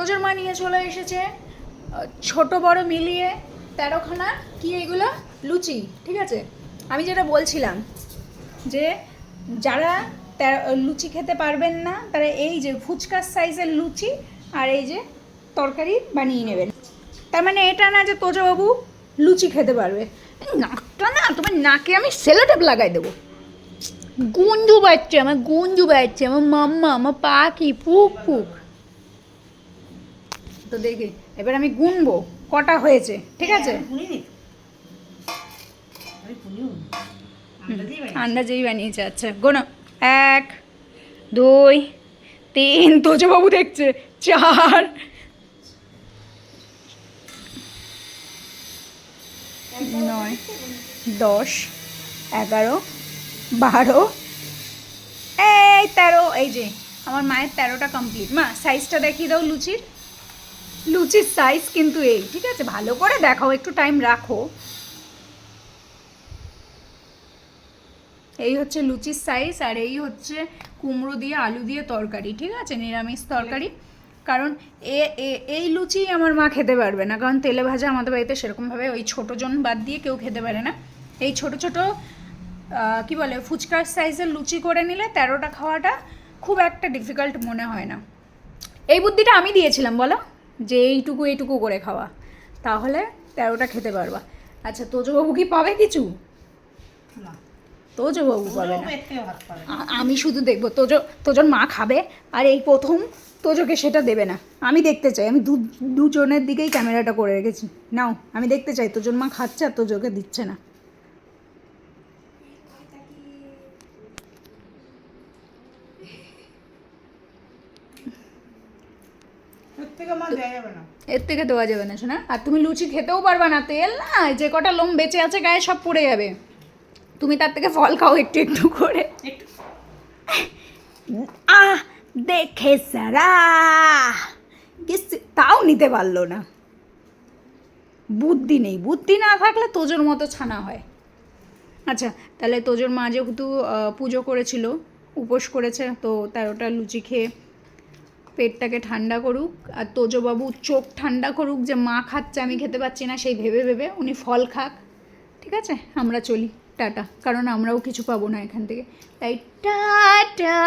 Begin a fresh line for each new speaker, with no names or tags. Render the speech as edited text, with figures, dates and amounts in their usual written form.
তোজোর মা নিয়ে চলে এসেছে ছোট বড় মিলিয়ে 13খানা কি এগুলো লুচি। ঠিক আছে, আমি যেটা বলছিলাম যে যারা লুচি খেতে পারবেন না তারা এই যে ফুচকার সাইজের লুচি আর এই যে তরকারি বানিয়ে নেবেন। তার মানে এটা না যে তোজবাবু লুচি খেতে পারবে। নাকটা না তোমার নাকে আমি সেলোটেপ লাগাই দেবো। গুঞ্জু বাজছে আমার, গুঞ্জু বাজছে আমার মাম্মা, আমার পাখি পুক পুক। তো দেখি এবার আমি গুনবো কটা হয়েছে। ঠিক আছে, আন্দাজেই বানিয়েছে। আচ্ছা গোনা, 1 2 3, তোজবাবু দেখছে 4 9 10 11 12 এই 13। এই যে আমার মায়ের 13টা কমপ্লিট। মা সাইজটা দেখিয়ে দাও লুচির। লুচির সাইজ কিন্তু এই। ঠিক আছে, ভালো করে দেখাও, একটু টাইম রাখো। এই হচ্ছে লুচির সাইজ আর এই হচ্ছে কুমড়ো দিয়ে আলু দিয়ে তরকারি। ঠিক আছে, নিরামিষ তরকারি। কারণ এই লুচি আমার মা খেতে পারবে না, কারণ তেলে ভাজা আমাদের বাড়িতে সেরকমভাবে ওই ছোটো জন বাদ দিয়ে কেউ খেতে পারে না। এই ছোট ছোট কি বলে ফুচকার সাইজের লুচি করে নিলে 13টা খাওয়াটা খুব একটা ডিফিকাল্ট মনে হয় না। এই বুদ্ধিটা আমি দিয়েছিলাম বলো, যে এইটুকু করে খাওয়া, তাহলে 13টা খেতে পারবা। আচ্ছা তোজবাবু কি পাবে কিছু? তোজবাবু পাবে না, আমি শুধু দেখবো তোজোর মা খাবে আর এই প্রথম তোজোকে সেটা দেবে না। আমি দেখতে চাই, আমি দুজনের দিকেই ক্যামেরাটা করে রেখেছি। নাও আমি দেখতে চাই তোজোর মা খাচ্ছে আর তোজোকে দিচ্ছে না। এর থেকে দেওয়া যাবে না শোনা। আর তুমি লুচি খেতেও পারবা না, তেল না যে কটা লোম বেঁচে আছে গায়ে সব পড়ে যাবে। তুমি তার থেকে ফল খাও একটু একটু করে। দেখে সারা তাও নিতে পারলো না, বুদ্ধি নেই। বুদ্ধি না থাকলে তোজোর মতো ছানা হয়। আচ্ছা তাহলে তোজোর মা যেহেতু পুজো করেছিল, উপোস করেছে, তো 13টা লুচি খেয়ে পেটটাকে ঠান্ডা করুক। আর তোজোবাবু চোখ ঠান্ডা করুক যে মা খাচ্ছে আমি খেতে পাচ্ছি না, সেই ভেবে ভেবে উনি ফল খাক। ঠিক আছে, আমরা চলি, টাটা। কারণ আমরাও কিছু পাবো না এখান থেকে, তাই টাটা।